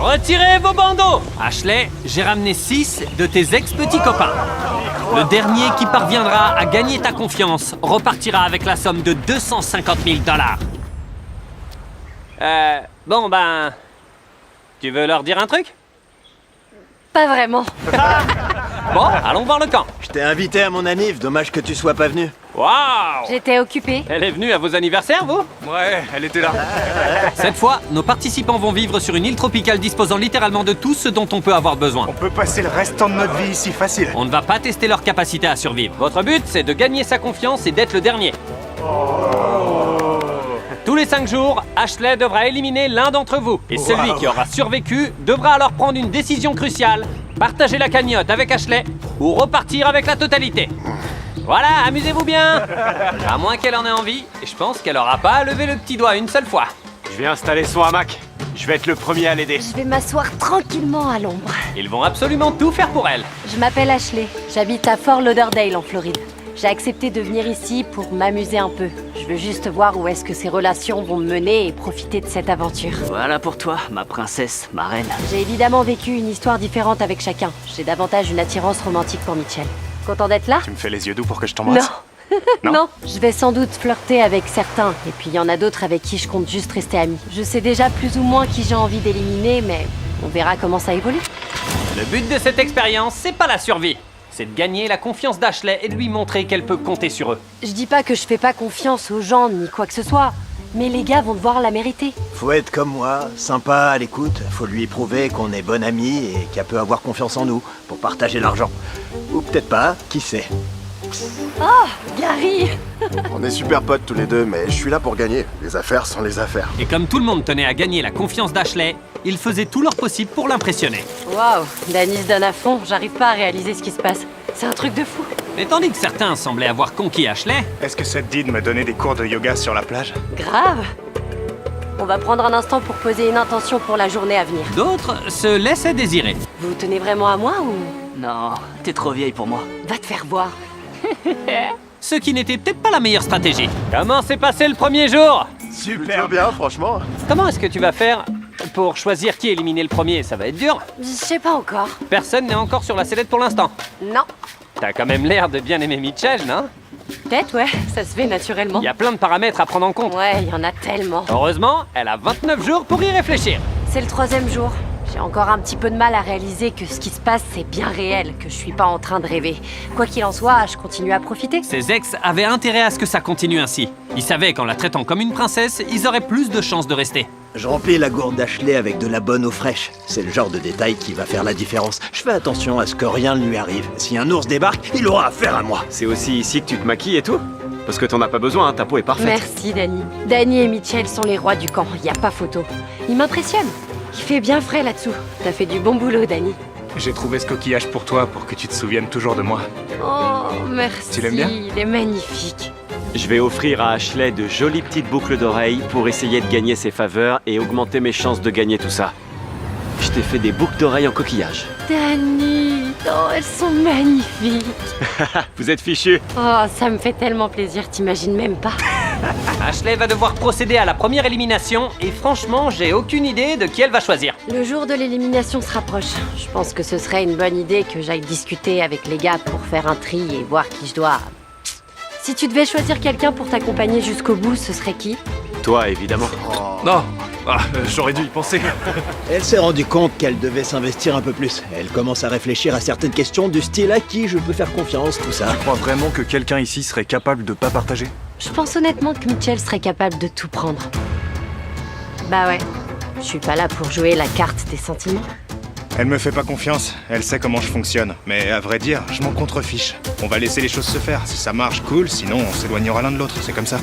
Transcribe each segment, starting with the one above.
Retirez vos bandeaux! Ashley, j'ai ramené 6 de tes ex-petits copains. Le dernier qui parviendra à gagner ta confiance repartira avec la somme de 250 000 $. Bon ben... Tu veux leur dire un truc? Pas vraiment. Bon, allons voir le camp. Je t'ai invité à mon anniv, dommage que tu sois pas venu. Waouh! J'étais occupée. Elle est venue à vos anniversaires, vous? Ouais, elle était là. Cette fois, nos participants vont vivre sur une île tropicale disposant littéralement de tout ce dont on peut avoir besoin. On peut passer le restant de notre vie ici facile. On ne va pas tester leur capacité à survivre. Votre but, c'est de gagner sa confiance et d'être le dernier. Tous les 5 jours, Ashley devra éliminer l'un d'entre vous. Et celui qui aura survécu devra alors prendre une décision cruciale. Partager la cagnotte avec Ashley ou repartir avec la totalité. Voilà, amusez-vous bien. À moins qu'elle en ait envie, je pense qu'elle aura pas à lever le petit doigt une seule fois. Je vais installer son hamac. Je vais être le premier à l'aider. Je vais m'asseoir tranquillement à l'ombre. Ils vont absolument tout faire pour elle. Je m'appelle Ashley. J'habite à Fort Lauderdale en Floride. J'ai accepté de venir ici pour m'amuser un peu. Je veux juste voir où est-ce que ces relations vont me mener et profiter de cette aventure. Voilà pour toi, ma princesse, ma reine. J'ai évidemment vécu une histoire différente avec chacun. J'ai davantage une attirance romantique pour Mitchell. Content d'être là? Tu me fais les yeux doux pour que je t'embrasse? Non. Non. Non. Je vais sans doute flirter avec certains, et puis il y en a d'autres avec qui je compte juste rester amie. Je sais déjà plus ou moins qui j'ai envie d'éliminer, mais on verra comment ça évolue. Le but de cette expérience, c'est pas la survie. C'est de gagner la confiance d'Ashley et de lui montrer qu'elle peut compter sur eux. Je dis pas que je fais pas confiance aux gens ni quoi que ce soit, mais les gars vont devoir la mériter. Faut être comme moi, sympa, à l'écoute. Faut lui prouver qu'on est bon ami et qu'elle peut avoir confiance en nous pour partager l'argent. Ou peut-être pas, qui sait. Gary! On est super potes tous les deux, mais je suis là pour gagner. Les affaires sont les affaires. Et comme tout le monde tenait à gagner la confiance d'Ashley, ils faisaient tout leur possible pour l'impressionner. Waouh, Danny se donne à fond, j'arrive pas à réaliser ce qui se passe. C'est un truc de fou. Et tandis que certains semblaient avoir conquis Ashley, Est-ce que ça te dit de me donner des cours de yoga sur la plage? Grave! On va prendre un instant pour poser une intention pour la journée à venir. d'autres se laissaient désirer. Vous tenez vraiment à moi ou... Non, t'es trop vieille pour moi. Va te faire voir. Ce qui n'était peut-être pas la meilleure stratégie. Comment s'est passé le premier jour? Super bien, franchement. Comment est-ce que tu vas faire pour choisir qui éliminer le premier? Ça va être dur. Je sais pas encore. Personne n'est encore sur la sellette pour l'instant. Non. T'as quand même l'air de bien aimer Mitchell, non? Peut-être, ouais, ça se fait naturellement. Il y a plein de paramètres à prendre en compte. Ouais, il y en a tellement. Heureusement, elle a 29 jours pour y réfléchir. C'est le 3e jour. J'ai encore un petit peu de mal à réaliser que ce qui se passe, c'est bien réel, que je suis pas en train de rêver. Quoi qu'il en soit, je continue à profiter. Ses ex avaient intérêt à ce que ça continue ainsi. Ils savaient qu'en la traitant comme une princesse, ils auraient plus de chances de rester. Je remplis la gourde d'Ashley avec de la bonne eau fraîche. C'est le genre de détail qui va faire la différence. Je fais attention à ce que rien ne lui arrive. Si un ours débarque, il aura affaire à moi. C'est aussi ici que tu te maquilles et tout? Parce que t'en as pas besoin, hein, ta peau est parfaite. Merci, Danny. Danny et Mitchell sont les rois du camp, y a pas photo. Ils m'impressionnent. Il fait bien frais là-dessous. T'as fait du bon boulot, Danny. J'ai trouvé ce coquillage pour toi, pour que tu te souviennes toujours de moi. Oh, merci. Tu l'aimes bien? Il est magnifique. Je vais offrir à Ashley de jolies petites boucles d'oreilles pour essayer de gagner ses faveurs et augmenter mes chances de gagner tout ça. Je t'ai fait des boucles d'oreilles en coquillage. Danny, oh, elles sont magnifiques. Vous êtes fichus. Oh, ça me fait tellement plaisir, t'imagines même pas. Ashley va devoir procéder à la première élimination et franchement, j'ai aucune idée de qui elle va choisir. Le jour de l'élimination se rapproche. Je pense que ce serait une bonne idée que j'aille discuter avec les gars pour faire un tri et voir qui je dois... Si tu devais choisir quelqu'un pour t'accompagner jusqu'au bout, ce serait qui? Toi, évidemment. Non. J'aurais dû y penser. Elle s'est rendue compte qu'elle devait s'investir un peu plus. Elle commence à réfléchir à certaines questions du style à qui je peux faire confiance, tout ça. Tu crois vraiment que quelqu'un ici serait capable de pas partager? Je pense honnêtement que Mitchell serait capable de tout prendre. Bah ouais, je suis pas là pour jouer la carte des sentiments. Elle me fait pas confiance, elle sait comment je fonctionne. Mais à vrai dire, je m'en contrefiche. On va laisser les choses se faire. Si ça marche, cool, sinon on s'éloignera l'un de l'autre, c'est comme ça.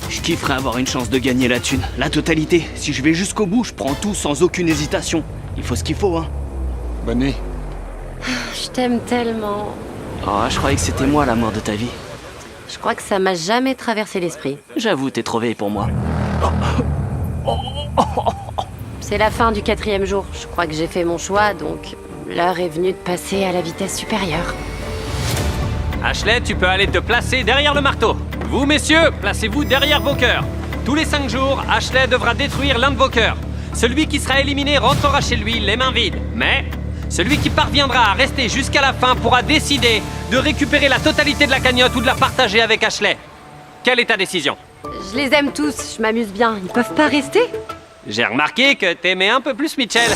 Je kifferais avoir une chance de gagner la thune. La totalité. Si je vais jusqu'au bout, je prends tout sans aucune hésitation. Il faut ce qu'il faut, hein. Bonne nuit. Je t'aime tellement. Oh, je croyais que c'était moi l'amour de ta vie. Je crois que ça m'a jamais traversé l'esprit. J'avoue, t'es trop vieille pour moi. C'est la fin du 4e jour. Je crois que j'ai fait mon choix, donc l'heure est venue de passer à la vitesse supérieure. Ashley, tu peux aller te placer derrière le marteau. Vous, messieurs, placez-vous derrière vos cœurs. Tous les 5 jours, Ashley devra détruire l'un de vos cœurs. Celui qui sera éliminé rentrera chez lui les mains vides. Mais celui qui parviendra à rester jusqu'à la fin pourra décider de récupérer la totalité de la cagnotte ou de la partager avec Ashley. Quelle est ta décision? Je les aime tous, je m'amuse bien. Ils peuvent pas rester? J'ai remarqué que t'aimais un peu plus Mitchell.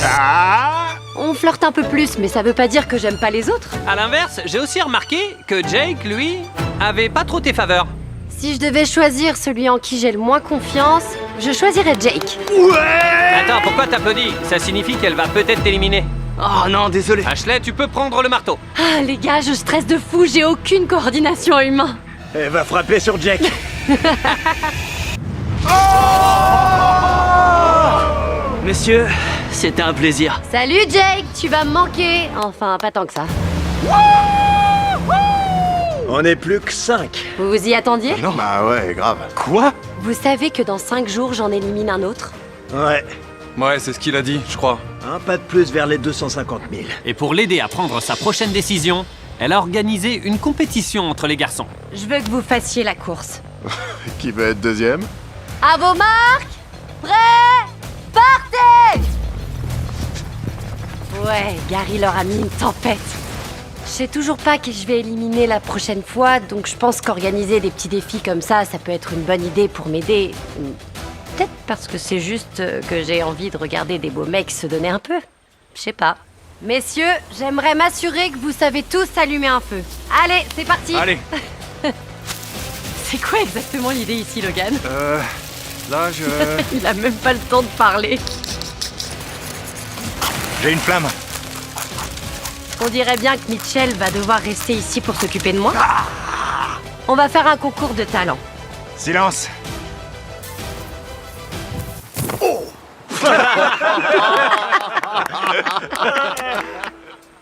On flirte un peu plus, mais ça veut pas dire que j'aime pas les autres. À l'inverse, j'ai aussi remarqué que Jake, lui, avait pas trop tes faveurs. Si je devais choisir celui en qui j'ai le moins confiance, je choisirais Jake. Attends, pourquoi t'applaudis? Ça signifie qu'elle va peut-être t'éliminer. Oh non, désolé. Ashley, tu peux prendre le marteau. Ah les gars, je stresse de fou, j'ai aucune coordination en humain. Elle va frapper sur Jack. Messieurs, c'était un plaisir. Salut Jake, tu vas me manquer. Enfin, pas tant que ça. On n'est plus que 5. Vous vous y attendiez? Non, bah ouais, grave. Quoi? Vous savez que dans 5 jours, j'en élimine un autre? Ouais. Ouais, c'est ce qu'il a dit, je crois. Un pas de plus vers les 250 000. Et pour l'aider à prendre sa prochaine décision, elle a organisé une compétition entre les garçons. Je veux que vous fassiez la course. Qui veut être deuxième? À vos marques! Prêts? Partez! Ouais, Gary leur a mis une tempête. Je sais toujours pas qui je vais éliminer la prochaine fois, donc je pense qu'organiser des petits défis comme ça peut être une bonne idée pour m'aider. Peut-être parce que c'est juste que j'ai envie de regarder des beaux mecs se donner un peu. Je sais pas. Messieurs, j'aimerais m'assurer que vous savez tous allumer un feu. Allez, c'est parti! Allez, C'est quoi exactement l'idée ici, Logan? là, je... Il a même pas le temps de parler. J'ai une flamme. On dirait bien que Mitchell va devoir rester ici pour s'occuper de moi. On va faire un concours de talent. Silence.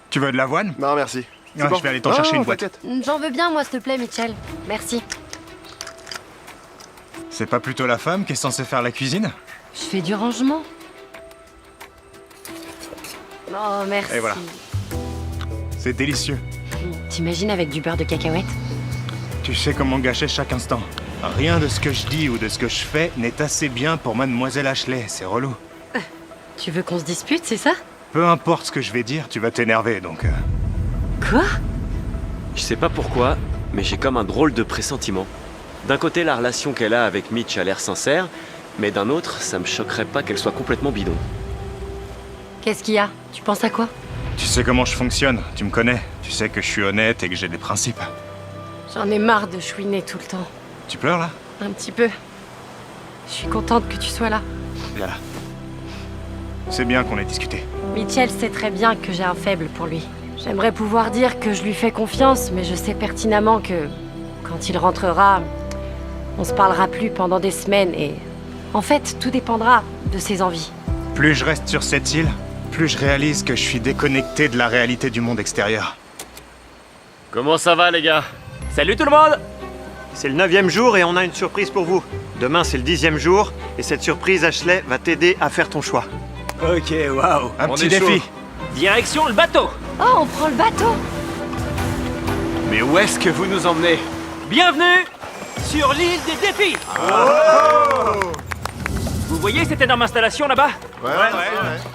Tu veux de l'avoine? Non, merci. C'est Ouais, bon. je vais aller t'en chercher une boîte. t'inquiète. J'en veux bien, moi, s'il te plaît, Mitchell. Merci. C'est pas plutôt la femme qui est censée faire la cuisine? Je fais du rangement. Oh, merci. Et voilà. C'est délicieux. T'imagines avec du beurre de cacahuète? Tu sais comment gâcher chaque instant. Rien de ce que je dis ou de ce que je fais n'est assez bien pour mademoiselle Ashley, c'est relou. Tu veux qu'on se dispute, c'est ça? Peu importe ce que je vais dire, tu vas t'énerver, donc... Quoi? Je sais pas pourquoi, mais j'ai comme un drôle de pressentiment. D'un côté, la relation qu'elle a avec Mitch a l'air sincère, mais d'un autre, ça me choquerait pas qu'elle soit complètement bidon. Qu'est-ce qu'il y a? Tu penses à quoi? Tu sais comment je fonctionne, tu me connais. Tu sais que je suis honnête et que j'ai des principes. J'en ai marre de chouiner tout le temps. Tu pleures, là? Un petit peu. Je suis contente que tu sois là. Là. C'est bien qu'on ait discuté. Mitchell sait très bien que j'ai un faible pour lui. J'aimerais pouvoir dire que je lui fais confiance, mais je sais pertinemment que quand il rentrera, on se parlera plus pendant des semaines et... En fait, tout dépendra de ses envies. Plus je reste sur cette île, plus je réalise que je suis déconnecté de la réalité du monde extérieur. Comment ça va, les gars? Salut tout le monde! C'est le 9e jour et on a une surprise pour vous. Demain, c'est le 10e jour et cette surprise, Ashley, va t'aider à faire ton choix. Ok, waouh. Un On petit est défi. chaud. Direction le bateau! Oh, on prend le bateau! Mais où est-ce que vous nous emmenez? Bienvenue sur l'île des défis! Vous voyez cette énorme installation là-bas? Ouais.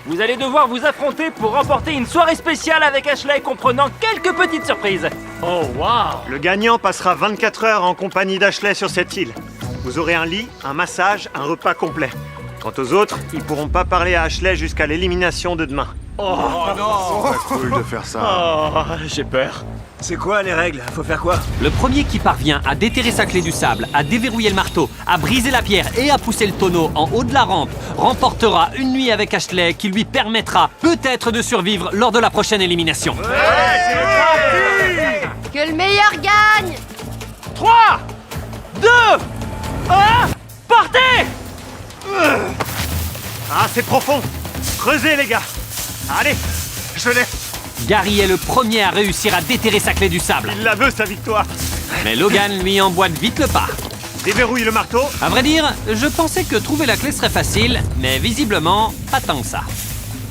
Vous allez devoir vous affronter pour remporter une soirée spéciale avec Ashley comprenant quelques petites surprises. Oh waouh! Le gagnant passera 24 heures en compagnie d'Ashley sur cette île. Vous aurez un lit, un massage, un repas complet. Quant aux autres, ils pourront pas parler à Ashley jusqu'à l'élimination de demain. C'est pas cool de faire ça. Oh, j'ai peur. C'est quoi les règles? Faut faire quoi? Le premier qui parvient à déterrer sa clé du sable, à déverrouiller le marteau, à briser la pierre et à pousser le tonneau en haut de la rampe remportera une nuit avec Ashley qui lui permettra peut-être de survivre lors de la prochaine élimination. Que le meilleur gagne! 3, 2, 1, partez! Ah, c'est profond. Creusez, les gars. Allez, je l'ai. Gary est le premier à réussir à déterrer sa clé du sable. Il la veut, sa victoire. Mais Logan lui emboîte vite le pas. Déverrouille le marteau. À vrai dire, je pensais que trouver la clé serait facile, mais visiblement, pas tant que ça.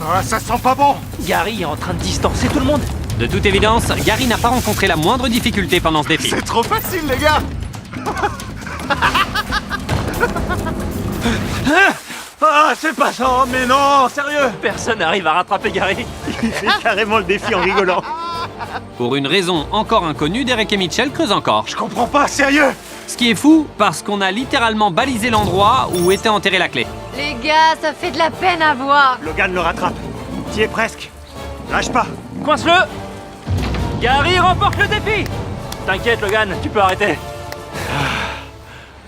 Ah, ça sent pas bon. Gary est en train de distancer tout le monde. De toute évidence, Gary n'a pas rencontré la moindre difficulté pendant ce défi. C'est trop facile, les gars. Ah, c'est pas ça, mais non, sérieux. Personne n'arrive à rattraper Gary. Il fait carrément le défi en rigolant. Pour une raison encore inconnue, Derek et Mitchell creusent encore. Je comprends pas, sérieux. Ce qui est fou, parce qu'on a littéralement balisé l'endroit où était enterrée la clé. Les gars, ça fait de la peine à voir. Logan le rattrape. T'y es presque. Lâche pas. Coince-le. Gary remporte le défi. T'inquiète, Logan, tu peux arrêter.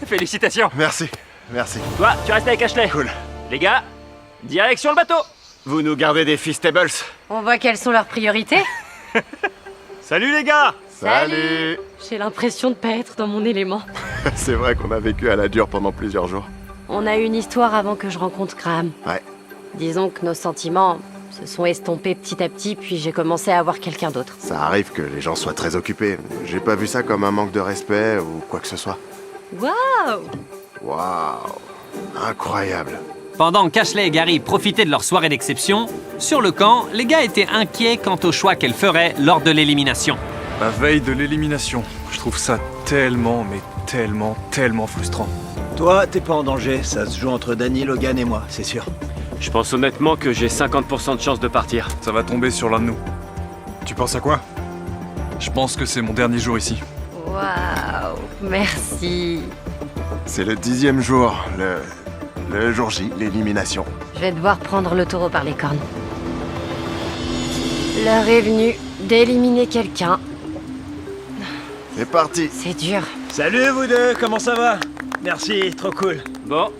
Félicitations. Merci, merci. Toi, tu restes avec Ashley. Cool. Les gars, direction le bateau. Vous nous gardez des Feastables. On voit quelles sont leurs priorités. Salut les gars. Salut. J'ai l'impression de pas être dans mon élément. C'est vrai qu'on a vécu à la dure pendant plusieurs jours. On a eu une histoire avant que je rencontre Graham. Ouais. Disons que nos sentiments se sont estompés petit à petit, puis j'ai commencé à avoir quelqu'un d'autre. Ça arrive que les gens soient très occupés. J'ai pas vu ça comme un manque de respect ou quoi que ce soit. Waouh! Waouh. Incroyable. Pendant qu'Ashley et Gary profitaient de leur soirée d'exception, sur le camp, les gars étaient inquiets quant au choix qu'elles feraient lors de l'élimination. La veille de l'élimination, je trouve ça tellement, mais tellement frustrant. Toi, t'es pas en danger. Ça se joue entre Danny, Logan et moi, c'est sûr. Je pense honnêtement que j'ai 50% de chance de partir. Ça va tomber sur l'un de nous. Tu penses à quoi? Je pense que c'est mon dernier jour ici. Waouh! Merci. C'est le 10e jour, le jour J, l'élimination. Je vais devoir prendre le taureau par les cornes. L'heure est venue d'éliminer quelqu'un. C'est parti. C'est dur. Salut vous deux, comment ça va? Merci, trop cool. Bon.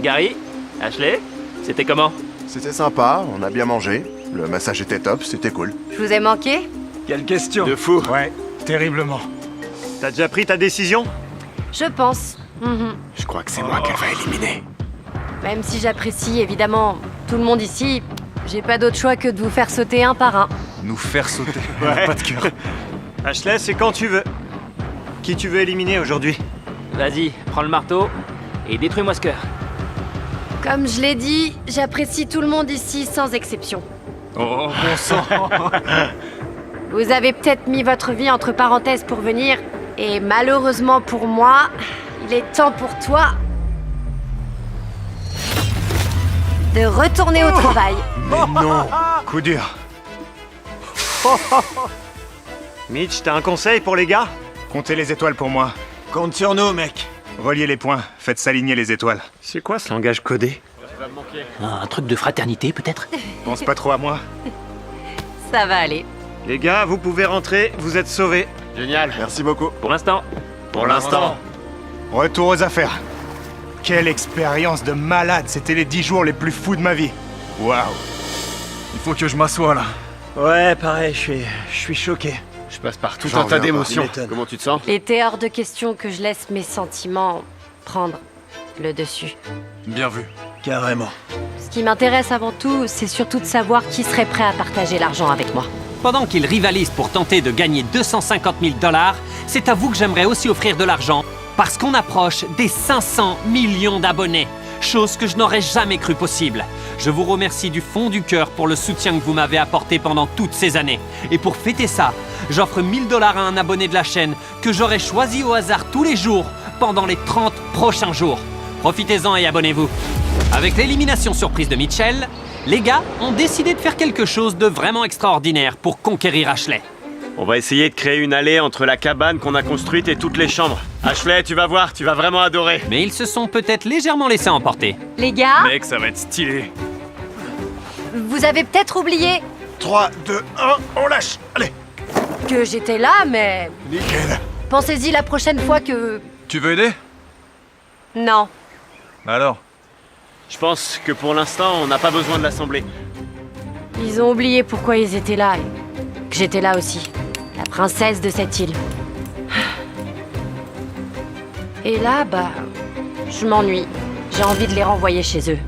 Gary, Ashley, c'était comment? C'était sympa, on a bien mangé. Le massage était top, c'était cool. Je vous ai manqué? Quelle question. De fou. Ouais, terriblement. T'as déjà pris ta décision? Je pense. Je crois que c'est moi qu'elle va éliminer. Même si j'apprécie évidemment tout le monde ici, j'ai pas d'autre choix que de vous faire sauter un par un. Nous faire sauter. Ouais. Pas de cœur. Ashley, c'est quand tu veux. Qui tu veux éliminer aujourd'hui? Vas-y, prends le marteau et détruis-moi ce cœur. Comme je l'ai dit, j'apprécie tout le monde ici sans exception. Oh, bon sang. Vous avez peut-être mis votre vie entre parenthèses pour venir, et malheureusement pour moi, il est temps pour toi de retourner au travail. Mais non. Coup dur. Mitch, t'as un conseil pour les gars? Comptez les étoiles pour moi. Compte sur nous, mec. Reliez les points, faites s'aligner les étoiles. C'est quoi ce langage codé? Un truc de fraternité, peut-être? Pense pas trop à moi. Ça va aller. Les gars, vous pouvez rentrer, vous êtes sauvés. Génial. Merci beaucoup. Pour l'instant. Pour l'instant. Retour aux affaires. Quelle expérience de malade. C'était les 10 jours les plus fous de ma vie. Waouh. Il faut que je m'assoie là. Ouais, pareil, je suis choqué. Je passe par tout J'en un tas reviens pas, d'émotions. tu m'étonnes. Comment tu te sens? Il était hors de question que je laisse mes sentiments prendre le dessus. Bien vu. Carrément. Ce qui m'intéresse avant tout, c'est surtout de savoir qui serait prêt à partager l'argent avec moi. Pendant qu'ils rivalisent pour tenter de gagner 250 000 $, c'est à vous que j'aimerais aussi offrir de l'argent, parce qu'on approche des 500 millions d'abonnés, chose que je n'aurais jamais cru possible. Je vous remercie du fond du cœur pour le soutien que vous m'avez apporté pendant toutes ces années. Et pour fêter ça, j'offre 1000 $ à un abonné de la chaîne que j'aurai choisi au hasard tous les jours pendant les 30 prochains jours. Profitez-en et abonnez-vous. Avec l'élimination surprise de Mitchell, les gars ont décidé de faire quelque chose de vraiment extraordinaire pour conquérir Ashley. On va essayer de créer une allée entre la cabane qu'on a construite et toutes les chambres. Ashley, tu vas voir, tu vas vraiment adorer. Mais ils se sont peut-être légèrement laissés emporter. Les gars, Mec, ça va être stylé. vous avez peut-être oublié 3, 2, 1, on lâche. Allez. que j'étais là, mais Nickel. pensez-y la prochaine fois que... Tu veux aider? Non. Alors? Je pense que pour l'instant, on n'a pas besoin de l'assembler. Ils ont oublié pourquoi ils étaient là, et que j'étais là aussi. La princesse de cette île. Et là, bah... je m'ennuie. J'ai envie de les renvoyer chez eux.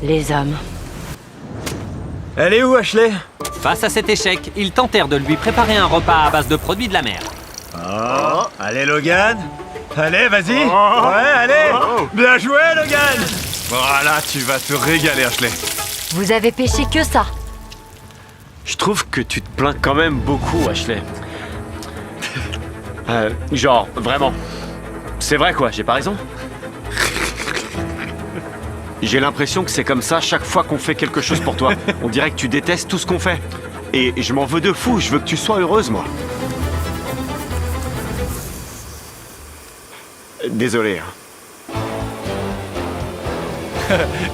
Les hommes. Elle est où, Ashley? Face à cet échec, ils tentèrent de lui préparer un repas à base de produits de la mer. Oh, allez Logan. Allez, vas-y. Ouais, allez. Bien joué, Logan. Voilà, tu vas te régaler, Ashley. Vous avez pêché que ça. Je trouve que tu te plains quand même beaucoup, Ashley. Genre, vraiment. C'est vrai quoi, j'ai pas raison? J'ai l'impression que c'est comme ça chaque fois qu'on fait quelque chose pour toi. On dirait que tu détestes tout ce qu'on fait. Et je m'en veux de fou, je veux que tu sois heureuse, moi. Désolé.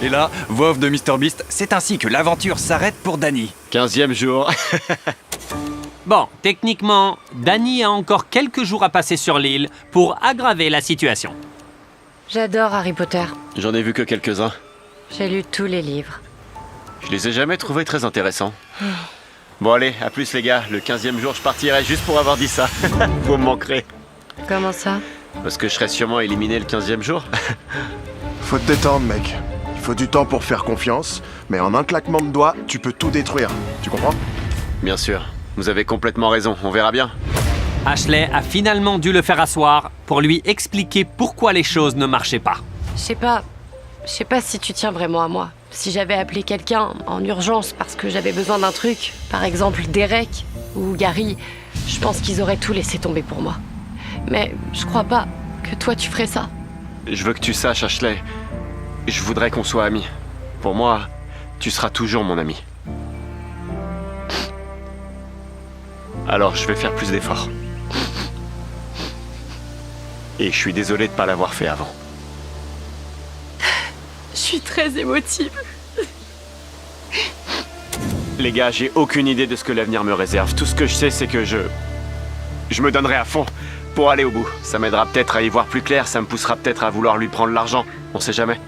Et là, voix off de MrBeast, c'est ainsi que l'aventure s'arrête pour Danny. 15e jour. Bon, techniquement, Danny a encore quelques jours à passer sur l'île pour aggraver la situation. J'adore Harry Potter. J'en ai vu que quelques-uns. J'ai lu tous les livres. Je les ai jamais trouvés très intéressants. Bon allez, à plus les gars. Le 15e jour, je partirai juste pour avoir dit ça. Vous me manquerez. Comment ça? Parce que je serai sûrement éliminé le 15e jour. Faut te détendre, mec. Il faut du temps pour faire confiance, mais en un claquement de doigts, tu peux tout détruire. Tu comprends? Bien sûr. Vous avez complètement raison. On verra bien. Ashley a finalement dû le faire asseoir pour lui expliquer pourquoi les choses ne marchaient pas. Je sais pas si tu tiens vraiment à moi. Si j'avais appelé quelqu'un en urgence parce que j'avais besoin d'un truc, par exemple Derek ou Gary, je pense qu'ils auraient tout laissé tomber pour moi. Mais je crois pas que toi tu ferais ça. Je veux que tu saches, Ashley. Je voudrais qu'on soit amis. Pour moi, tu seras toujours mon ami. Alors, je vais faire plus d'efforts. Et je suis désolé de pas l'avoir fait avant. Je suis très émotive. Les gars, j'ai aucune idée de ce que l'avenir me réserve. Tout ce que je sais, c'est que je me donnerai à fond pour aller au bout. Ça m'aidera peut-être à y voir plus clair, ça me poussera peut-être à vouloir lui prendre l'argent. On sait jamais.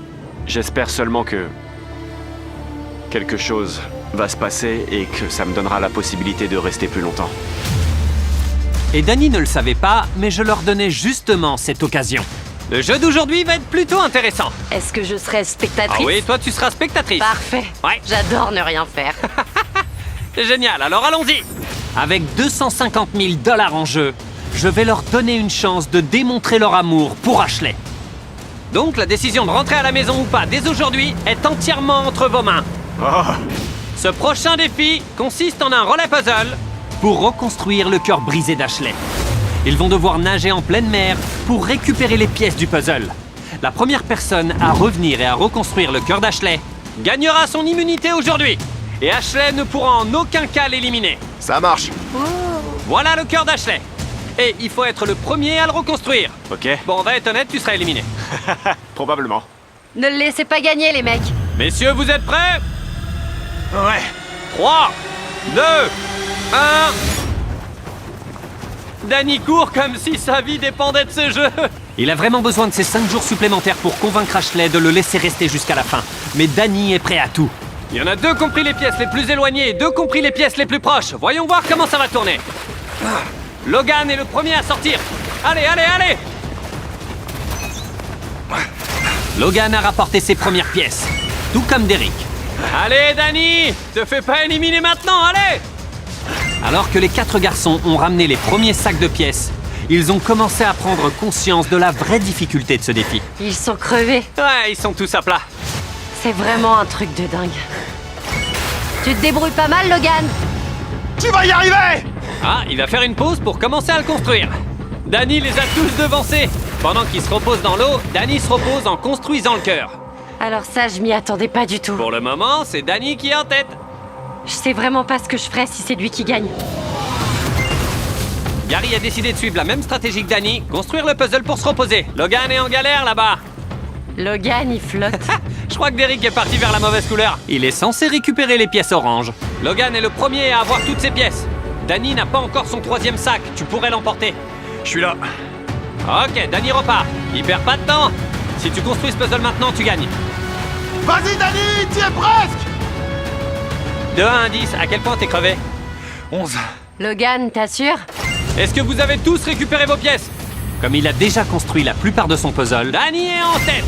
J'espère seulement que quelque chose va se passer et que ça me donnera la possibilité de rester plus longtemps. Et Danny ne le savait pas, mais je leur donnais justement cette occasion. Le jeu d'aujourd'hui va être plutôt intéressant. Est-ce que je serai spectatrice? Ah oui, toi tu seras spectatrice. Parfait. Ouais. J'adore ne rien faire. C'est génial, alors allons-y. Avec 250 000 $ en jeu, je vais leur donner une chance de démontrer leur amour pour Ashley. Donc la décision de rentrer à la maison ou pas dès aujourd'hui est entièrement entre vos mains. Ce prochain défi consiste en un relais puzzle pour reconstruire le cœur brisé d'Ashley. Ils vont devoir nager en pleine mer pour récupérer les pièces du puzzle. La première personne à revenir et à reconstruire le cœur d'Ashley gagnera son immunité aujourd'hui. Et Ashley ne pourra en aucun cas l'éliminer. Ça marche. Voilà le cœur d'Ashley. Et il faut être le premier à le reconstruire. Ok. Bon, on va être honnête, tu seras éliminé. Probablement. Ne le laissez pas gagner, les mecs. Messieurs, vous êtes prêts? Ouais. 3, 2, 1... Danny court comme si sa vie dépendait de ce jeu. Il a vraiment besoin de ces 5 jours supplémentaires pour convaincre Ashley de le laisser rester jusqu'à la fin. Mais Danny est prêt à tout. Il y en a 2 compris les pièces les plus éloignées et 2 compris les pièces les plus proches. Voyons voir comment ça va tourner. Logan est le premier à sortir. Allez, allez, allez! Logan a rapporté ses premières pièces, tout comme Derek. Allez, Danny! Te fais pas éliminer maintenant, allez! Alors que les 4 garçons ont ramené les premiers sacs de pièces, ils ont commencé à prendre conscience de la vraie difficulté de ce défi. Ils sont crevés. Ouais, ils sont tous à plat. C'est vraiment un truc de dingue. Tu te débrouilles pas mal, Logan? Tu vas y arriver! Ah, il va faire une pause pour commencer à le construire. Danny les a tous devancés. Pendant qu'il se repose dans l'eau, Danny se repose en construisant le cœur. Alors ça, je m'y attendais pas du tout. Pour le moment, c'est Danny qui est en tête. Je sais vraiment pas ce que je ferais si c'est lui qui gagne. Gary a décidé de suivre la même stratégie que Danny, construire le puzzle pour se reposer. Logan est en galère là-bas. Logan, il flotte. Je crois que Derek est parti vers la mauvaise couleur. Il est censé récupérer les pièces oranges. Logan est le premier à avoir toutes ses pièces. Danny n'a pas encore son 3e sac, tu pourrais l'emporter. Je suis là. Ok, Danny repart. Il perd pas de temps. Si tu construis ce puzzle maintenant, tu gagnes. Vas-y, Danny, t'y es presque! De 1 à 10, à quel point t'es crevé? 11. Logan, t'assures? Est-ce que vous avez tous récupéré vos pièces? Comme il a déjà construit la plupart de son puzzle, Danny est en tête.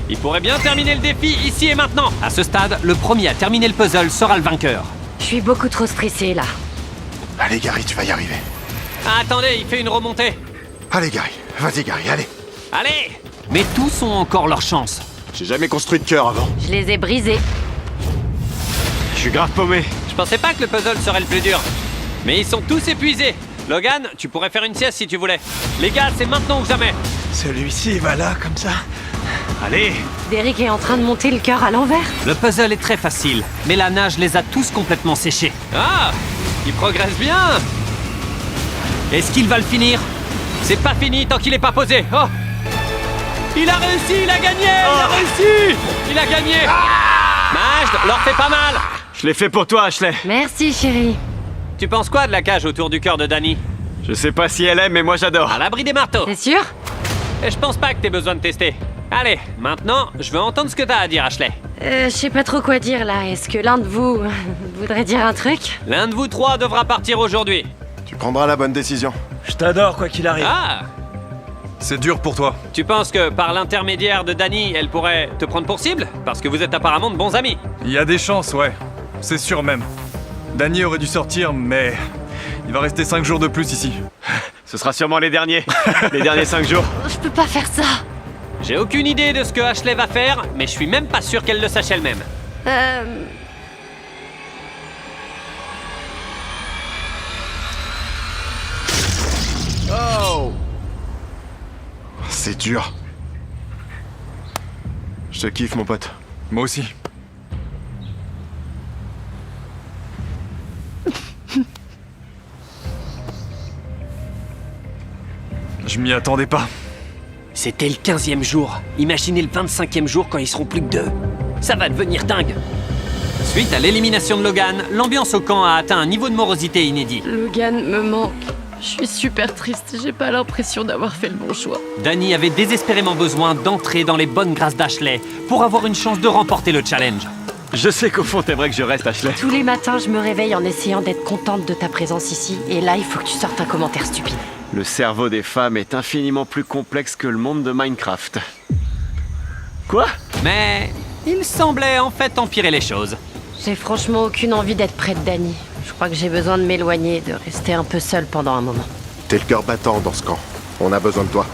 Il pourrait bien terminer le défi ici et maintenant. À ce stade, le premier à terminer le puzzle sera le vainqueur. Je suis beaucoup trop stressée, là. Allez, Gary, tu vas y arriver. Ah, attendez, il fait une remontée. Allez, Gary. Vas-y, Gary, allez. Allez! Mais tous ont encore leur chance. J'ai jamais construit de cœur avant. Je les ai brisés. Je suis grave paumé. Je pensais pas que le puzzle serait le plus dur. Mais ils sont tous épuisés. Logan, tu pourrais faire une sieste si tu voulais. Les gars, c'est maintenant ou jamais. Celui-ci va là, comme ça. Allez! Derek est en train de monter le cœur à l'envers. Le puzzle est très facile, mais la nage les a tous complètement séchés. Ah! Il progresse bien! Est-ce qu'il va le finir? C'est pas fini tant qu'il est pas posé. Oh! Il a réussi, il a gagné! Il a réussi! Il a gagné! Majd, leur fait pas mal! Je l'ai fait pour toi, Ashley. Merci, chérie. Tu penses quoi de la cage autour du cœur de Dani? Je sais pas si elle aime, mais moi j'adore. À l'abri des marteaux. T'es sûr? Et je pense pas que t'aies besoin de tester. Allez, maintenant, je veux entendre ce que t'as à dire, Ashley. Je sais pas trop quoi dire là. Est-ce que l'un de vous voudrait dire un truc? L'un de vous trois devra partir aujourd'hui. Tu prendras la bonne décision. Je t'adore quoi qu'il arrive. Ah! C'est dur pour toi. Tu penses que par l'intermédiaire de Dani, elle pourrait te prendre pour cible? Parce que vous êtes apparemment de bons amis. Il y a des chances, ouais. C'est sûr même. Danny aurait dû sortir, mais il va rester 5 jours de plus ici. Ce sera sûrement les derniers. Les derniers 5 jours. Je peux pas faire ça. J'ai aucune idée de ce que Ashley va faire, mais je suis même pas sûr qu'elle le sache elle-même. Oh! C'est dur. Je te kiffe, mon pote. Moi aussi. Je m'y attendais pas. C'était le 15e jour. Imaginez le 25e jour quand ils seront plus que 2. Ça va devenir dingue. Suite à l'élimination de Logan, l'ambiance au camp a atteint un niveau de morosité inédit. Logan me manque. Je suis super triste. J'ai pas l'impression d'avoir fait le bon choix. Dani avait désespérément besoin d'entrer dans les bonnes grâces d'Ashley pour avoir une chance de remporter le challenge. Je sais qu'au fond, t'aimerais que je reste, Ashley. Tous les matins, je me réveille en essayant d'être contente de ta présence ici. Et là, il faut que tu sortes un commentaire stupide. Le cerveau des femmes est infiniment plus complexe que le monde de Minecraft. Quoi? Mais il semblait en fait empirer les choses. J'ai franchement aucune envie d'être près de Dani. Je crois que j'ai besoin de m'éloigner, de rester un peu seule pendant un moment. T'es le cœur battant dans ce camp. On a besoin de toi.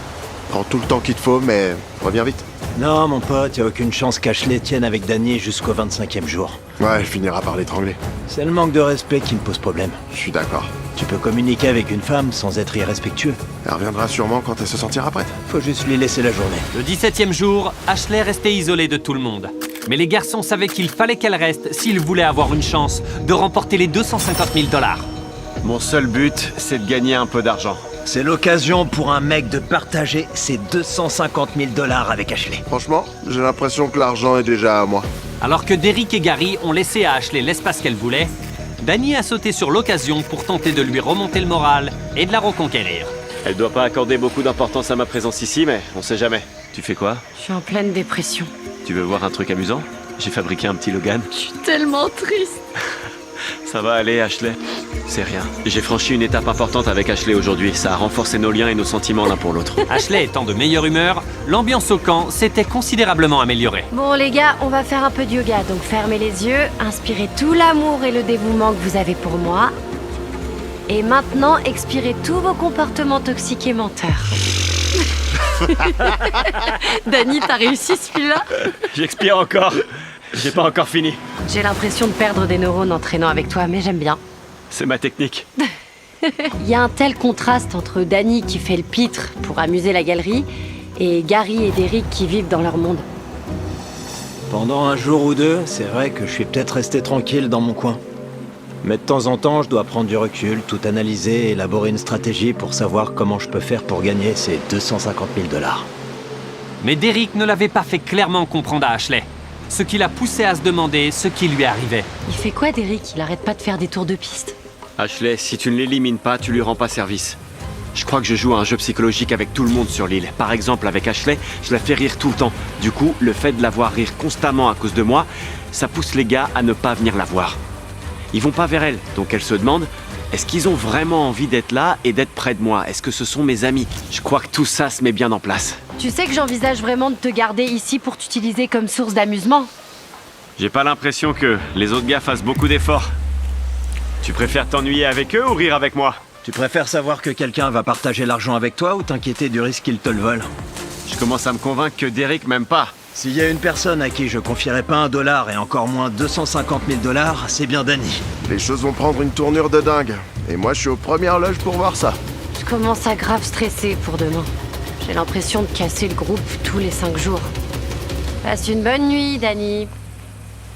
Prends tout le temps qu'il te faut, mais reviens vite. Non, mon pote, y a aucune chance qu'Ashley tienne avec Dani jusqu'au 25e jour. Ouais, elle finira par l'étrangler. C'est le manque de respect qui me pose problème. Je suis d'accord. Tu peux communiquer avec une femme sans être irrespectueux. Elle reviendra sûrement quand elle se sentira prête. Faut juste lui laisser la journée. Le 17e jour, Ashley restait isolée de tout le monde. Mais les garçons savaient qu'il fallait qu'elle reste s'ils voulaient avoir une chance de remporter les 250 000 $. Mon seul but, c'est de gagner un peu d'argent. C'est l'occasion pour un mec de partager ses 250 000 $ avec Ashley. Franchement, j'ai l'impression que l'argent est déjà à moi. Alors que Derek et Gary ont laissé à Ashley l'espace qu'elle voulait, Dani a sauté sur l'occasion pour tenter de lui remonter le moral et de la reconquérir. Elle doit pas accorder beaucoup d'importance à ma présence ici, mais on sait jamais. Tu fais quoi? Je suis en pleine dépression. Tu veux voir un truc amusant? J'ai fabriqué un petit Logan. Je suis tellement triste. Ça va aller, Ashley. C'est rien. J'ai franchi une étape importante avec Ashley aujourd'hui. Ça a renforcé nos liens et nos sentiments l'un pour l'autre. Ashley étant de meilleure humeur, l'ambiance au camp s'était considérablement améliorée. Bon les gars, on va faire un peu de yoga, donc fermez les yeux, inspirez tout l'amour et le dévouement que vous avez pour moi. Et maintenant, expirez tous vos comportements toxiques et menteurs. Dani, t'as réussi celui-là? J'expire encore. J'ai pas encore fini. J'ai l'impression de perdre des neurones en traînant avec toi, mais j'aime bien. C'est ma technique. Il y a un tel contraste entre Dani qui fait le pitre pour amuser la galerie et Gary et Derek qui vivent dans leur monde. Pendant un jour ou deux, c'est vrai que je suis peut-être resté tranquille dans mon coin. Mais de temps en temps, je dois prendre du recul, tout analyser et élaborer une stratégie pour savoir comment je peux faire pour gagner ces 250 000 $. Mais Derek ne l'avait pas fait clairement comprendre à Ashley, ce qui l'a poussé à se demander ce qui lui arrivait. Il fait quoi Derek? Il arrête pas de faire des tours de piste. Ashley, si tu ne l'élimines pas, tu lui rends pas service. Je crois que je joue à un jeu psychologique avec tout le monde sur l'île. Par exemple, avec Ashley, je la fais rire tout le temps. Du coup, le fait de la voir rire constamment à cause de moi, ça pousse les gars à ne pas venir la voir. Ils vont pas vers elle, donc elle se demande, est-ce qu'ils ont vraiment envie d'être là et d'être près de moi? Est-ce que ce sont mes amis? Je crois que tout ça se met bien en place. Tu sais que j'envisage vraiment de te garder ici pour t'utiliser comme source d'amusement. J'ai pas l'impression que les autres gars fassent beaucoup d'efforts. Tu préfères t'ennuyer avec eux ou rire avec moi? Tu préfères savoir que quelqu'un va partager l'argent avec toi ou t'inquiéter du risque qu'il te le vole? Je commence à me convaincre que Derek m'aime pas. S'il y a une personne à qui je confierais pas $1 et encore moins 250 000 $, c'est bien Dani. Les choses vont prendre une tournure de dingue. Et moi, je suis aux premières loges pour voir ça. Je commence à grave stresser pour demain. J'ai l'impression de casser le groupe tous les 5 jours. Passe une bonne nuit, Danny.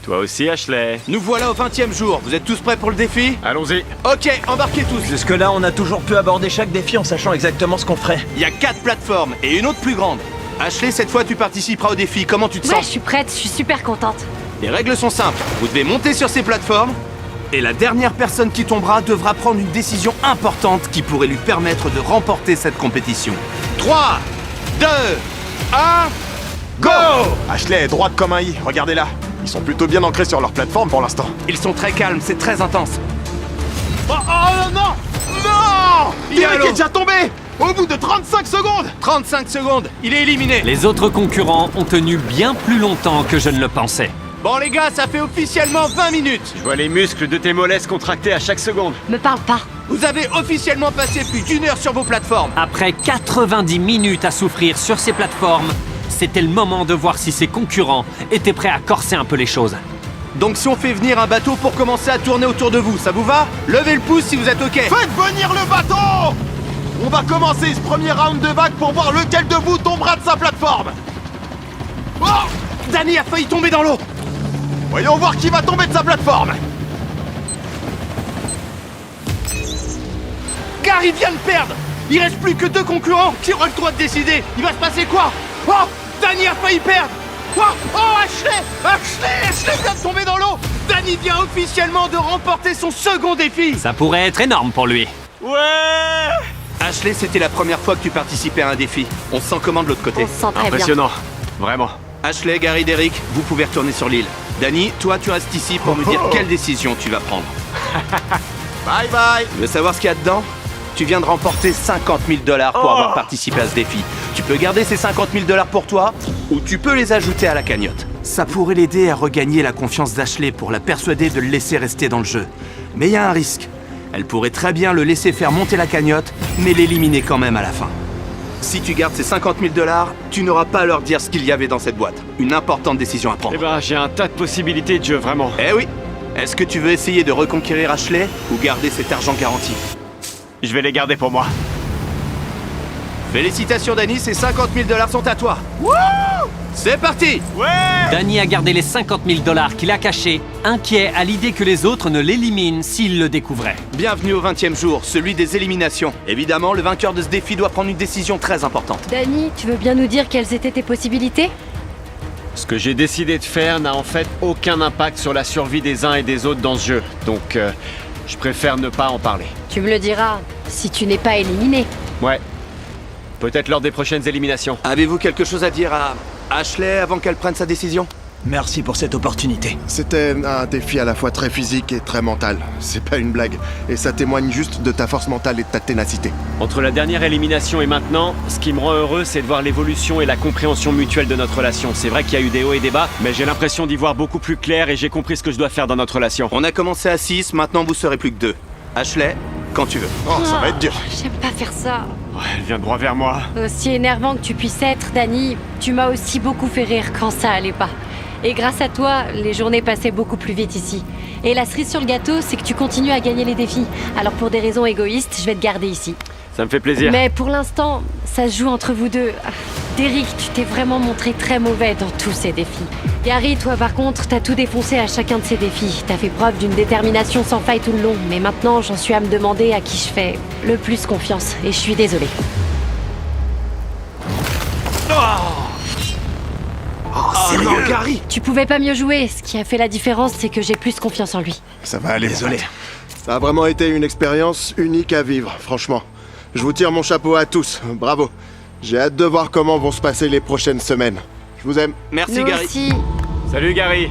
Toi aussi, Ashley. Nous voilà au 20e jour. Vous êtes tous prêts pour le défi? Allons-y. Ok, embarquez tous. Jusque-là, on a toujours pu aborder chaque défi en sachant exactement ce qu'on ferait. Il y a 4 plateformes et une autre plus grande. Ashley, cette fois tu participeras au défi. Comment tu te Ouais, je sens? suis prête, je suis super contente. Les règles sont simples. Vous devez monter sur ces plateformes et la dernière personne qui tombera devra prendre une décision importante qui pourrait lui permettre de remporter cette compétition. 3, 2, 1, go! Ashley est droite comme un i, regardez-la. Ils sont plutôt bien ancrés sur leur plateforme pour l'instant. Ils sont très calmes, c'est très intense. Oh non! Non! Yalo. Derek est déjà tombé! Au bout de 35 secondes! 35 secondes, il est éliminé. Les autres concurrents ont tenu bien plus longtemps que je ne le pensais. Bon les gars, ça fait officiellement 20 minutes. Je vois les muscles de tes mollets se contracter à chaque seconde. Me parle pas. Vous avez officiellement passé plus d'1 heure sur vos plateformes. Après 90 minutes à souffrir sur ces plateformes, c'était le moment de voir si ses concurrents étaient prêts à corser un peu les choses. Donc si on fait venir un bateau pour commencer à tourner autour de vous, ça vous va? Levez le pouce si vous êtes ok. Faites venir le bateau! On va commencer ce premier round de vague pour voir lequel de vous tombera de sa plateforme. Oh! Danny a failli tomber dans l'eau. Voyons voir qui va tomber de sa plateforme. Gary vient de perdre. Il reste plus que 2 concurrents qui auront le droit de décider. Il va se passer quoi? Oh! Danny a failli perdre. Oh! Oh, Ashley vient de tomber dans l'eau. Danny vient officiellement de remporter son second défi. Ça pourrait être énorme pour lui. Ouais! Ashley, c'était la première fois que tu participais à un défi. On se sent comment de l'autre côté? On se sent très bien. Impressionnant. Vraiment. Ashley, Gary, Derek, vous pouvez retourner sur l'île. Danny, toi, tu restes ici pour me dire quelle décision tu vas prendre. Bye bye! Tu veux savoir ce qu'il y a dedans? Tu viens de remporter 50 000 $ pour avoir participé à ce défi. Tu peux garder ces 50 000 $ pour toi, ou tu peux les ajouter à la cagnotte. Ça pourrait l'aider à regagner la confiance d'Ashley pour la persuader de le laisser rester dans le jeu. Mais il y a un risque. Elle pourrait très bien le laisser faire monter la cagnotte, mais l'éliminer quand même à la fin. Si tu gardes ces 50 000 $, tu n'auras pas à leur dire ce qu'il y avait dans cette boîte. Une importante décision à prendre. Eh ben, j'ai un tas de possibilités de jeu, vraiment. Eh oui! Est-ce que tu veux essayer de reconquérir Ashley ou garder cet argent garanti? Je vais les garder pour moi. Félicitations Danny, ces 50 000 $ sont à toi. Wouh! C'est parti! Danny a gardé les 50 000 $ qu'il a cachés, inquiet à l'idée que les autres ne l'éliminent s'il le découvrait. Bienvenue au 20e jour, celui des éliminations. Évidemment, le vainqueur de ce défi doit prendre une décision très importante. Danny, tu veux bien nous dire quelles étaient tes possibilités? Ce que j'ai décidé de faire n'a en fait aucun impact sur la survie des uns et des autres dans ce jeu. Donc, je préfère ne pas en parler. Tu me le diras si tu n'es pas éliminé. Ouais. Peut-être lors des prochaines éliminations. Avez-vous quelque chose à dire à Ashley avant qu'elle prenne sa décision? Merci pour cette opportunité. C'était un défi à la fois très physique et très mental. C'est pas une blague. Et ça témoigne juste de ta force mentale et de ta ténacité. Entre la dernière élimination et maintenant, ce qui me rend heureux, c'est de voir l'évolution et la compréhension mutuelle de notre relation. C'est vrai qu'il y a eu des hauts et des bas, mais j'ai l'impression d'y voir beaucoup plus clair et j'ai compris ce que je dois faire dans notre relation. On a commencé à 6, maintenant vous serez plus que 2. Ashley, quand tu veux. Oh, ça va être dur. J'aime pas faire ça. Ouais, elle vient droit vers moi. Aussi énervant que tu puisses être, Danny, tu m'as aussi beaucoup fait rire quand ça allait pas. Et grâce à toi, les journées passaient beaucoup plus vite ici. Et la cerise sur le gâteau, c'est que tu continues à gagner les défis. Alors pour des raisons égoïstes, je vais te garder ici. Ça me fait plaisir. Mais pour l'instant, ça se joue entre vous deux. Derek, tu t'es vraiment montré très mauvais dans tous ces défis. Gary, toi par contre, t'as tout défoncé à chacun de ces défis. T'as fait preuve d'une détermination sans faille tout le long. Mais maintenant, j'en suis à me demander à qui je fais le plus confiance. Et je suis désolée. Oh non, Gary! Tu pouvais pas mieux jouer. Ce qui a fait la différence, c'est que j'ai plus confiance en lui. Ça va aller. Désolé. Ça a vraiment été une expérience unique à vivre, franchement. Je vous tire mon chapeau à tous. Bravo. J'ai hâte de voir comment vont se passer les prochaines semaines. Je vous aime. Merci Nous Gary. aussi. Salut Gary.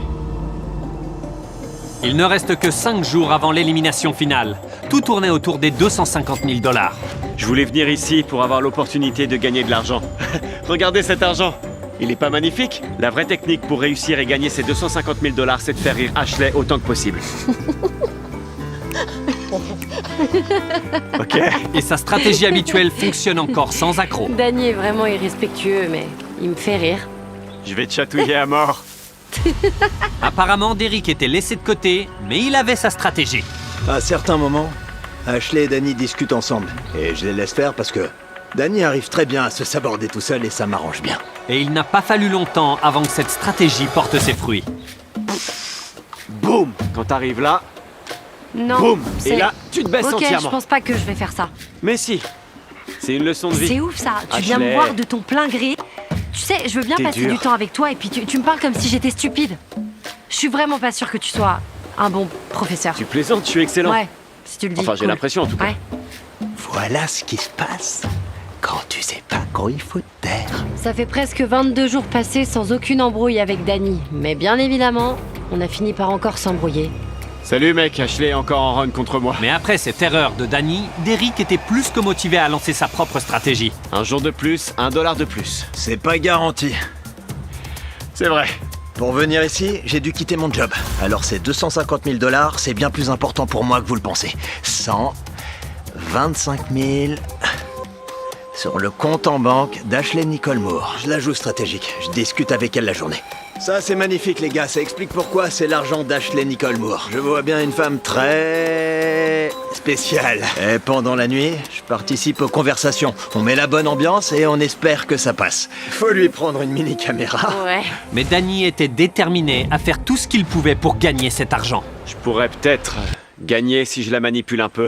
Il ne reste que 5 jours avant l'élimination finale. Tout tournait autour des 250 000 $. Je voulais venir ici pour avoir l'opportunité de gagner de l'argent. Regardez cet argent. Il est pas magnifique? La vraie technique pour réussir et gagner ces 250 000 $, c'est de faire rire Ashley autant que possible. Ok. Et sa stratégie habituelle fonctionne encore sans accroc. Danny est vraiment irrespectueux, mais il me fait rire. Je vais te chatouiller à mort. Apparemment, Derek était laissé de côté, mais il avait sa stratégie. À certains moments, Ashley et Danny discutent ensemble. Et je les laisse faire parce que Danny arrive très bien à se saborder tout seul et ça m'arrange bien. Et il n'a pas fallu longtemps avant que cette stratégie porte ses fruits. Boum! Quand t'arrives là, Non. boum! c'est- Et là, tu te baisses Ok, entièrement. je pense pas que je vais faire ça. Mais si! C'est une leçon de vie. C'est ouf ça, tu viens me Ashley. voir de ton plein gré. Tu sais, je veux bien T'es passer dur. du temps avec toi et puis tu me parles comme si j'étais stupide. Je suis vraiment pas sûre que tu sois un bon professeur. Tu plaisantes, je suis excellent. Ouais, si tu le dis. Enfin, j'ai cool. l'impression en tout cas. Ouais. Voilà ce qui se passe quand tu sais pas quand il faut te taire. Ça fait presque 22 jours passés sans aucune embrouille avec Danny. Mais bien évidemment, on a fini par encore s'embrouiller. Salut mec, Ashley est encore en run contre moi. Mais après cette erreur de Danny, Derek était plus que motivé à lancer sa propre stratégie. Un jour de plus, $1 de plus. C'est pas garanti. C'est vrai. Pour venir ici, j'ai dû quitter mon job. Alors ces 250 000 $, c'est bien plus important pour moi que vous le pensez. 125 000 sur le compte en banque d'Ashley Nicole Moore. Je la joue stratégique. Je discute avec elle la journée. Ça, c'est magnifique, les gars. Ça explique pourquoi c'est l'argent d'Ashley Nicole Moore. Je vois bien une femme très spéciale. Et pendant la nuit, je participe aux conversations. On met la bonne ambiance et on espère que ça passe. Faut lui prendre une mini caméra. Ouais. Mais Danny était déterminé à faire tout ce qu'il pouvait pour gagner cet argent. Je pourrais peut-être gagner si je la manipule un peu.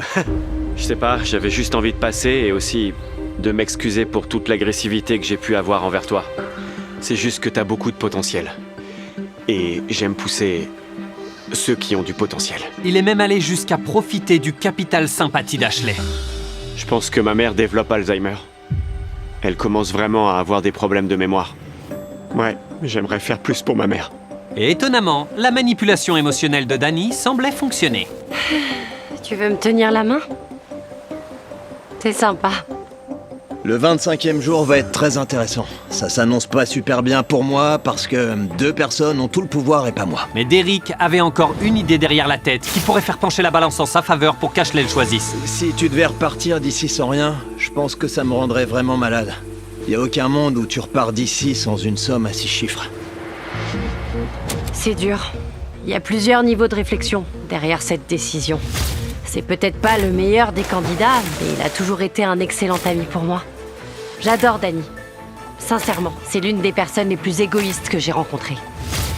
Je sais pas, j'avais juste envie de passer et aussi de m'excuser pour toute l'agressivité que j'ai pu avoir envers toi. C'est juste que t'as beaucoup de potentiel. Et j'aime pousser ceux qui ont du potentiel. Il est même allé jusqu'à profiter du capital sympathie d'Ashley. Je pense que ma mère développe Alzheimer. Elle commence vraiment à avoir des problèmes de mémoire. Ouais, j'aimerais faire plus pour ma mère. Et étonnamment, la manipulation émotionnelle de Danny semblait fonctionner. Tu veux me tenir la main? C'est sympa. Le 25e jour va être très intéressant. Ça s'annonce pas super bien pour moi parce que 2 personnes ont tout le pouvoir et pas moi. Mais Derek avait encore une idée derrière la tête qui pourrait faire pencher la balance en sa faveur pour qu'Ashley le choisisse. Si tu devais repartir d'ici sans rien, je pense que ça me rendrait vraiment malade. Y a aucun monde où tu repars d'ici sans une somme à 6 chiffres. C'est dur. Il y a plusieurs niveaux de réflexion derrière cette décision. C'est peut-être pas le meilleur des candidats, mais il a toujours été un excellent ami pour moi. J'adore Danny. Sincèrement, c'est l'une des personnes les plus égoïstes que j'ai rencontrées.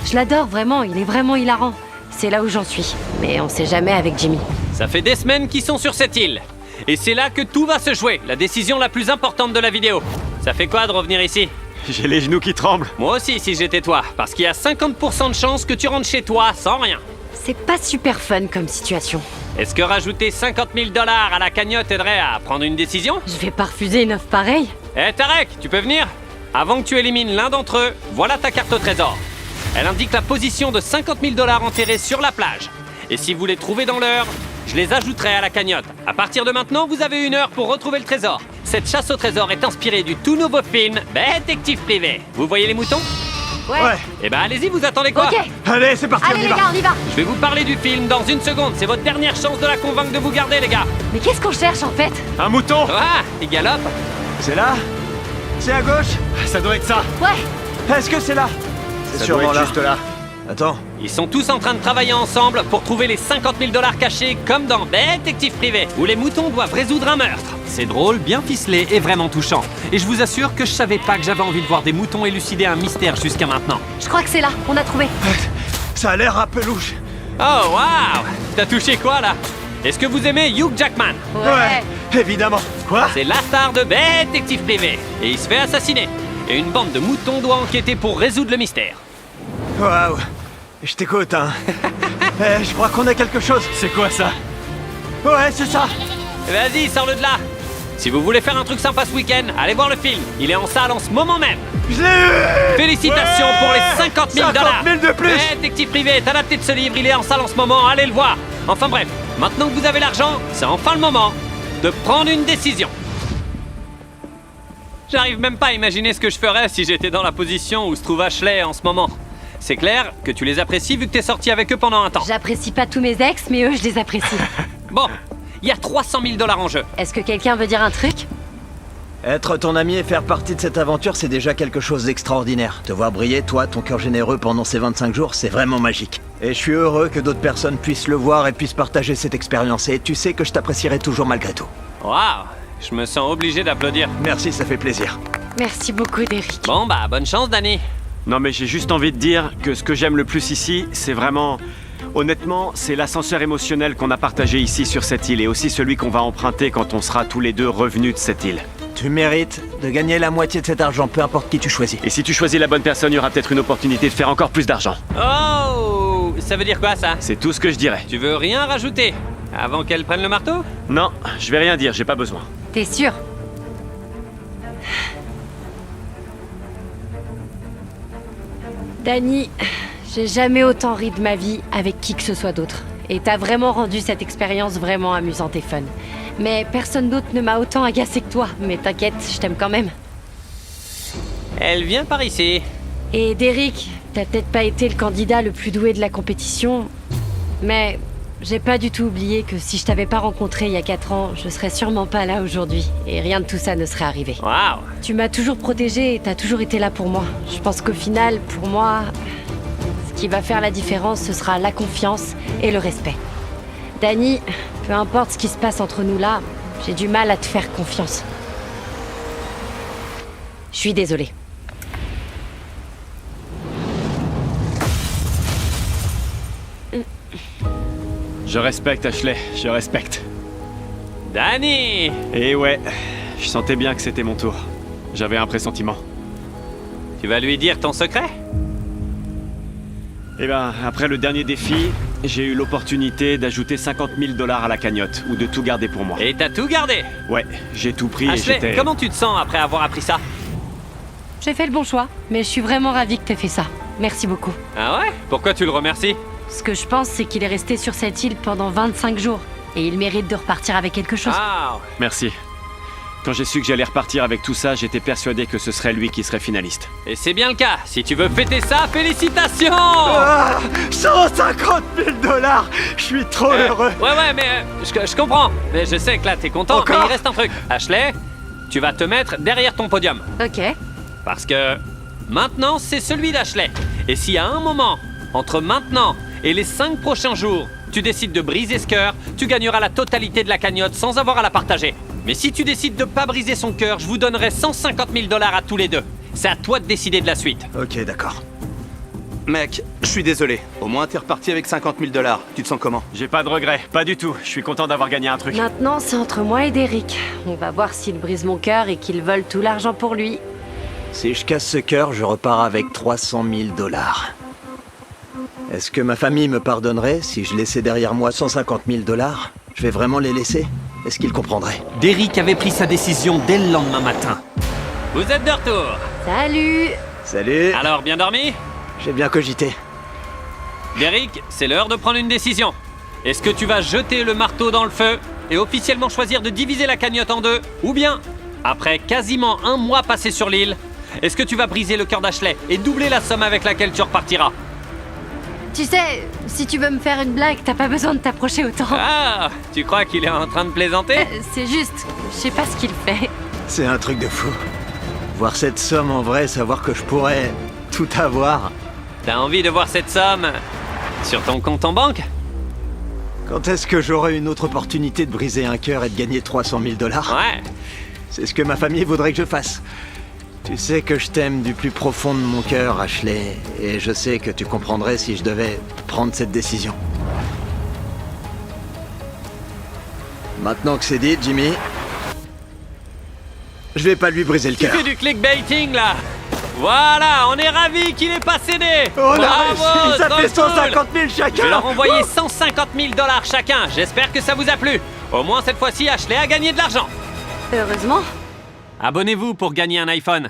Je l'adore vraiment, il est vraiment hilarant. C'est là où j'en suis, mais on sait jamais avec Jimmy. Ça fait des semaines qu'ils sont sur cette île. Et c'est là que tout va se jouer, la décision la plus importante de la vidéo. Ça fait quoi de revenir ici? J'ai les genoux qui tremblent. Moi aussi si j'étais toi, parce qu'il y a 50% de chances que tu rentres chez toi sans rien. C'est pas super fun comme situation. Est-ce que rajouter 50 000 $ à la cagnotte aiderait à prendre une décision? Je vais pas refuser une offre pareille. Eh Tarek, tu peux venir? Avant que tu élimines l'un d'entre eux, voilà ta carte au trésor. Elle indique la position de 50 000 $ enterrés sur la plage. Et si vous les trouvez dans l'heure, je les ajouterai à la cagnotte. À partir de maintenant, vous avez 1 heure pour retrouver le trésor. Cette chasse au trésor est inspirée du tout nouveau film Détective privé. Vous voyez les moutons? Ouais. Eh ben allez-y, vous attendez quoi? Ok. Allez, c'est parti, Allez les gars, on y va. Je vais vous parler du film dans 1 seconde. C'est votre dernière chance de la convaincre de vous garder, les gars. Mais qu'est-ce qu'on cherche en fait? Un mouton! Ah, il galope. C'est là? C'est à gauche? Ça doit être ça! Ouais. Est-ce que c'est là? C'est Ça sûrement doit être là. juste là. Attends. Ils sont tous en train de travailler ensemble pour trouver les 50 000 $ cachés, comme dans Détective privé, où les moutons doivent résoudre un meurtre. C'est drôle, bien ficelé et vraiment touchant. Et je vous assure que je savais pas que j'avais envie de voir des moutons élucider un mystère jusqu'à maintenant. Je crois que c'est là, on a trouvé. Ça a l'air un peu louche. Oh waouh! T'as touché quoi là? Est-ce que vous aimez Hugh Jackman? Évidemment. Quoi? C'est la star de Détective privé, et il se fait assassiner. Et une bande de moutons doit enquêter pour résoudre le mystère. Waouh. Je t'écoute, hein. Je crois qu'on a quelque chose. C'est quoi ça? Ouais, c'est ça. Vas-y, sors-le de là! Si vous voulez faire un truc sympa ce week-end, allez voir le film. Il est en salle en ce moment même. Je l'ai eu. Félicitations pour les 50 000 $. 50 000 de plus. Détective privé est adapté de ce livre, il est en salle en ce moment, allez le voir. Enfin bref, maintenant que vous avez l'argent, c'est enfin le moment de prendre une décision. J'arrive même pas à imaginer ce que je ferais si j'étais dans la position où se trouve Ashley en ce moment. C'est clair que tu les apprécies vu que t'es sorti avec eux pendant un temps. J'apprécie pas tous mes ex, mais eux, je les apprécie. Bon, il y a 300 000 $ en jeu. Est-ce que quelqu'un veut dire un truc? Être ton ami et faire partie de cette aventure, c'est déjà quelque chose d'extraordinaire. Te voir briller, toi, ton cœur généreux pendant ces 25 jours, c'est vraiment magique. Et je suis heureux que d'autres personnes puissent le voir et puissent partager cette expérience. Et tu sais que je t'apprécierai toujours malgré tout. Waouh, Je me sens obligé d'applaudir. Merci, ça fait plaisir. Merci beaucoup, Derek. Bon bah, bonne chance, Danny. Non mais j'ai juste envie de dire que ce que j'aime le plus ici, c'est vraiment... Honnêtement, c'est l'ascenseur émotionnel qu'on a partagé ici sur cette île et aussi celui qu'on va emprunter quand on sera tous les deux revenus de cette île. Tu mérites de gagner la moitié de cet argent, peu importe qui tu choisis. Et si tu choisis la bonne personne, il y aura peut-être une opportunité de faire encore plus d'argent. Oh, ça veut dire quoi, ça? C'est tout ce que je dirais. Tu veux rien rajouter avant qu'elle prenne le marteau? Non, je vais rien dire, j'ai pas besoin. T'es sûr? Danny, j'ai jamais autant ri de ma vie avec qui que ce soit d'autre. Et t'as vraiment rendu cette expérience vraiment amusante et fun. Mais personne d'autre ne m'a autant agacé que toi. Mais t'inquiète, je t'aime quand même. Elle vient par ici. Et Derek, t'as peut-être pas été le candidat le plus doué de la compétition, mais j'ai pas du tout oublié que si je t'avais pas rencontré il y a 4 ans, je serais sûrement pas là aujourd'hui. Et rien de tout ça ne serait arrivé. Waouh. Tu m'as toujours protégée et t'as toujours été là pour moi. Je pense qu'au final, pour moi, ce qui va faire la différence, ce sera la confiance et le respect. Danny, peu importe ce qui se passe entre nous là, j'ai du mal à te faire confiance. Je suis désolée. Je respecte Ashley, je respecte. Danny! Et ouais, je sentais bien que c'était mon tour. J'avais un pressentiment. Tu vas lui dire ton secret? Eh ben, après le dernier défi, j'ai eu l'opportunité d'ajouter 50 000 $ à la cagnotte, ou de tout garder pour moi. Et t'as tout gardé? Ouais, j'ai tout pris et Ashley, j'étais... comment tu te sens après avoir appris ça? J'ai fait le bon choix, mais je suis vraiment ravie que t'aies fait ça. Merci beaucoup. Ah ouais? Pourquoi tu le remercies? Ce que je pense, c'est qu'il est resté sur cette île pendant 25 jours. Et il mérite de repartir avec quelque chose. Ah! Merci. Quand j'ai su que j'allais repartir avec tout ça, j'étais persuadé que ce serait lui qui serait finaliste. Et c'est bien le cas. Si tu veux fêter ça, félicitations! 150 000 $. Je suis trop heureux. Ouais, mais je comprends. Mais je sais que là, t'es content, Encore? mais il reste un truc. Ashley, tu vas te mettre derrière ton podium. Ok. Parce que maintenant, c'est celui d'Ashley. Et si à un moment, entre maintenant et les 5 prochains jours, tu décides de briser ce cœur, tu gagneras la totalité de la cagnotte sans avoir à la partager. Mais si tu décides de pas briser son cœur, je vous donnerai 150 000 $ à tous les deux. C'est à toi de décider de la suite. Ok, d'accord. Mec, je suis désolé. Au moins, t'es reparti avec 50 000 $. Tu te sens comment? J'ai pas de regrets, pas du tout. Je suis content d'avoir gagné un truc. Maintenant, c'est entre moi et Derek. On va voir s'il brise mon cœur et qu'il vole tout l'argent pour lui. Si je casse ce cœur, je repars avec 300 000 $. Est-ce que ma famille me pardonnerait si je laissais derrière moi 150 000 $? Je vais vraiment les laisser? Est-ce qu'ils comprendraient? Derek avait pris sa décision dès le lendemain matin. Vous êtes de retour. Salut! Salut. Alors, bien dormi? J'ai bien cogité. Derek, c'est l'heure de prendre une décision. Est-ce que tu vas jeter le marteau dans le feu et officiellement choisir de diviser la cagnotte en deux? Ou bien, après quasiment 1 mois passé sur l'île, est-ce que tu vas briser le cœur d'Ashley et doubler la somme avec laquelle tu repartiras? Tu sais, si tu veux me faire une blague, t'as pas besoin de t'approcher autant. Ah, tu crois qu'il est en train de plaisanter? C'est juste, je sais pas ce qu'il fait. C'est un truc de fou. Voir cette somme en vrai, savoir que je pourrais tout avoir. T'as envie de voir cette somme sur ton compte en banque? Quand est-ce que j'aurai une autre opportunité de briser un cœur et de gagner 300 000 $? Ouais. C'est ce que ma famille voudrait que je fasse. Tu sais que je t'aime du plus profond de mon cœur, Ashley, et je sais que tu comprendrais si je devais prendre cette décision. Maintenant que c'est dit, Jimmy, je vais pas lui briser le Tu cœur. fais du clickbaiting là. Voilà, on est ravis qu'il ait pas cédé. On a Bravo, réussi, ça trop fait cool. 150 000 Je chacun. vais leur envoyer 150 000 $ chacun. J'espère que ça vous a plu. Au moins cette fois-ci, Ashley a gagné de l'argent. Heureusement. Abonnez-vous pour gagner un iPhone.